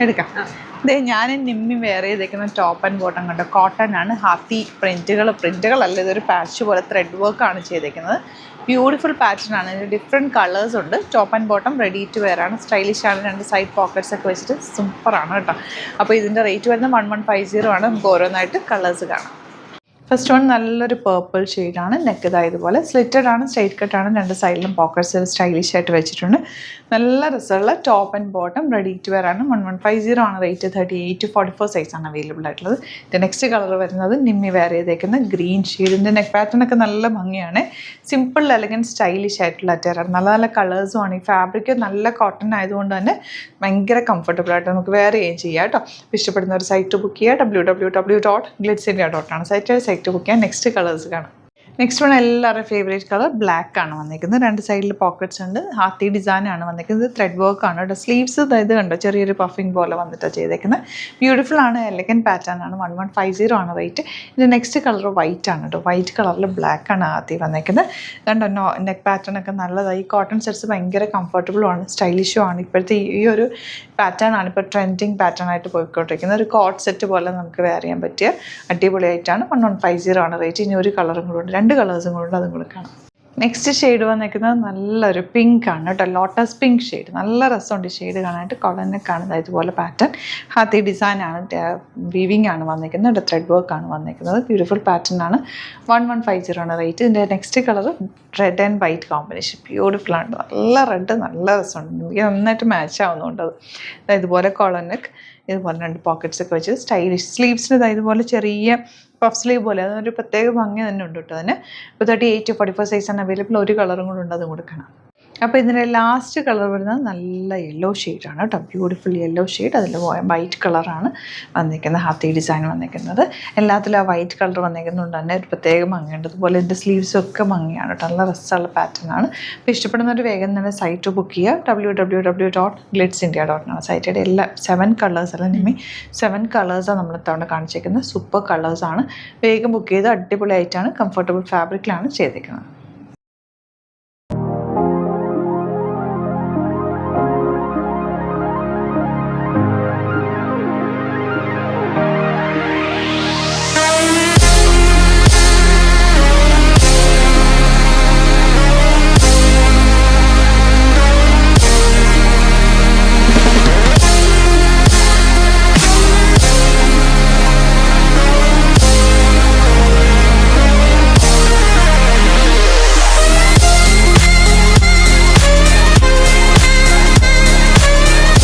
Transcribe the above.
എടുക്കാം. ഇതേ ഞാൻ നിമ്മി വെയർ ചെയ്തേക്കുന്ന ടോപ്പ് ആൻഡ് ബോട്ടം കണ്ടോ, കോട്ടൺ ആണ്. ഹാത്തി പ്രിന്റുകളല്ല, ഇതൊരു പാച്ച് പോലെ ത്രെഡ് വർക്കാണ് ചെയ്തേക്കുന്നത്. ബ്യൂട്ടിഫുൾ പാറ്റേൺ ആണ്. ഇതിന് ഡിഫറെൻറ്റ് കളേഴ്സ് ഉണ്ട്. Top and bottom ready to wear ആണ്. സ്റ്റൈലിഷ് ആണ്. 2 സൈഡ് പോക്കറ്റ്സ് ഒക്കെ വെച്ചിട്ട് സൂപ്പറാണ് കേട്ടോ. അപ്പോൾ ഇതിൻ്റെ റേറ്റ് വരുന്നത് 1150 ആണ്. നമുക്ക് ഓരോന്നായിട്ട് കളേഴ്സ് കാണാം. ഫസ്റ്റ് വൺ നല്ലൊരു പേർപ്പിൾ ഷെയ്ഡാണ്. നെക്ക് ഇതുപോലെ സ്ലിറ്റഡ് ആണ്, സ്ട്രൈറ്റ് കട്ടാണ്. 2 സൈഡിലും പോക്കറ്റ്സ് സ്റ്റൈലിഷ് ആയിട്ട് വെച്ചിട്ടുണ്ട്. നല്ല രസമുള്ള top and bottom ready to wear ആണ്. 1150 ആണ് റേറ്റ്. 38 to 44 സൈസാണ് അവൈലബിൾ ആയിട്ടുള്ളത്. ഇതിൻ്റെ നെക്സ്റ്റ് കളർ വരുന്നത് നിമ്മി വെയർ ചെയ്തേക്കുന്ന ഗ്രീൻ ഷെയ്ഡിൻ്റെ നെക്ക് പാറ്റേൺ ഒക്കെ നല്ല ഭംഗിയാണ്. സിമ്പിൾ എലഗൻറ്റ് സ്റ്റൈലിഷ് ആയിട്ടുള്ള അറ്റയറാണ്. നല്ല നല്ല കളേഴ്സും ആണ്. ഈ ഫാബ്രിക് നല്ല കോട്ടൺ ആയതുകൊണ്ട് തന്നെ ഭയങ്കര കംഫർട്ടബിൾ ആയിട്ട് നമുക്ക് വെയർ ചെയ്യുകയും ചെയ്യാം കേട്ടോ. ഇഷ്ടപ്പെടുന്ന ഒരു സൈറ്റ് ബുക്ക് ചെയ്യുക. www.glitzindia.com സൈറ്റ് ബുക്ക് ചെയ്യാൻ. നെക്സ്റ്റ് കളേഴ്സ് കാണാം. നെക്സ്റ്റ് വൺ എല്ലാവരുടെ ഫേവറേറ്റ് കളർ ബ്ലാക്ക് ആണ് വന്നിരിക്കുന്നത്. 2 സൈഡിൽ പോക്കറ്റ്സ് ഉണ്ട്. ഹാത്തി ഡിസൈൻ ആണ് വന്നിരിക്കുന്നത്. ത്രെഡ് വർക്ക് ആണ് കേട്ടോ. സ്ലീവ്സ് ഇത് കണ്ടോ, ചെറിയൊരു പഫിങ് പോലെ വന്നിട്ടാണ് ചെയ്തേക്കുന്നത്. ബ്യൂട്ടിഫുൾ ആണ്. എലഗൻറ്റ് പാറ്റേൺ ആണ്. 1150 ആണ് റേറ്റ്. ഇതിൻ്റെ നെക്സ്റ്റ് കളർ വൈറ്റ് ആണ് കേട്ടോ. വൈറ്റ് കളറിൽ ബ്ലാക്ക് ആണ് ഹാത്തി വന്നിരിക്കുന്നത്. കണ്ടോ, നെക്ക് പാറ്റേൺ ഒക്കെ നല്ലതായി. കോട്ടൺ സെറ്റ്സ് ഭയങ്കര കംഫർട്ടബിളും ആണ്, സ്റ്റൈലിഷും ആണ്. ഇപ്പോഴത്തെ ഈ ഒരു പാറ്റേൺ ആണ് ഇപ്പോൾ ട്രെൻഡിങ് പാറ്റേൺ ആയിട്ട് പോയിക്കൊണ്ടിരിക്കുന്നത്. ഒരു കോട്ട് സെറ്റ് പോലെ നമുക്ക് വെയർ ചെയ്യാൻ പറ്റിയ അടിപൊളിയായിട്ടാണ്. 1150 ആണ് റേറ്റ്. ഇനി ഒരു കളറും കൂടെ ഉണ്ട്, 2 കളേഴ്സും കൂടെ ഉണ്ട്, അതും കൂടെ കാണാം. നെക്സ്റ്റ് ഷെയ്ഡ് വന്നിരിക്കുന്നത് നല്ലൊരു പിങ്ക് ആണ് കേട്ടോ. Lotus pink shade. നല്ല രസമുണ്ട് ഈ ഷെയ്ഡ് കാണാനായിട്ട്. കോളനെ കാണുന്നത് ഇതുപോലെ പാറ്റേൺ. ഹാത്തി ഡിസൈൻ ആണ്, വീവിങ് ആണ് വന്നിരിക്കുന്നത്. ത്രെഡ് വർക്ക് ആണ് വന്നിരിക്കുന്നത്. ബ്യൂട്ടിഫുൾ പാറ്റേൺ ആണ്. 1150 ആണ് റേറ്റ്. ഇതിൻ്റെ next colour red and white combination. Beautiful ആണ്. നല്ല റെഡ്, നല്ല രസമുണ്ട്. എനിക്ക് നന്നായിട്ട് മാച്ച് ആവുന്നുണ്ട് അത്. ഇതുപോലെ കോളനെക്ക്, ഇതുപോലെ 2 പോക്കറ്റ്സ് ഒക്കെ വെച്ച് സ്റ്റൈലിഷ്. സ്ലീവ്സിന് ഇതുപോലെ ചെറിയ പഫ് സ്ലീവ് പോലെ, അതൊരു പ്രത്യേക ഭംഗി തന്നെ ഉണ്ട് കേട്ടോ അതിന്. ഇപ്പോൾ 38 to 44 സൈസാണ് അവൈലബിൾ. ഒരു കളറും കൂടെ ഉണ്ട്, അതും കൂടെ കാണാം. അപ്പോൾ ഇതിൻ്റെ ലാസ്റ്റ് കളർ വരുന്നത് നല്ല യെല്ലോ ഷെയ്ഡാണ് കേട്ടോ. Beautiful yellow shade. അതിൽ വൈറ്റ് കളറാണ് വന്നിരിക്കുന്നത്. ഹാത്തി ഡിസൈൻ വന്നിരിക്കുന്നത്. എല്ലാത്തിലും ആ വൈറ്റ് കളർ വന്നിരിക്കുന്നതുകൊണ്ട് തന്നെ ഒരു പ്രത്യേക ഭംഗിയുണ്ട്. അതുപോലെ ഇതിൻ്റെ സ്ലീവ്സൊക്കെ ഭംഗിയാണ് കേട്ടോ. നല്ല രസമുള്ള പാറ്റേൺ ആണ്. അപ്പോൾ ഇഷ്ടപ്പെടുന്നവർ വേഗം തന്നെ സൈറ്റ് ബുക്ക് ചെയ്യുക. www.glitzindia.com സൈറ്റിയുടെ എല്ലാ 7 കളേഴ്സ് അല്ല നിമ്മി 7 കളേഴ്സാണ് നമ്മൾ ഇത്തവണ കാണിച്ചിരിക്കുന്നത്. സൂപ്പർ കളേഴ്സാണ്. വേഗം ബുക്ക് ചെയ്ത് അടിപൊളിയായിട്ടാണ് കംഫർട്ടബിൾ ഫാബ്രിക്കിലാണ് ചെയ്തിരിക്കുന്നത്.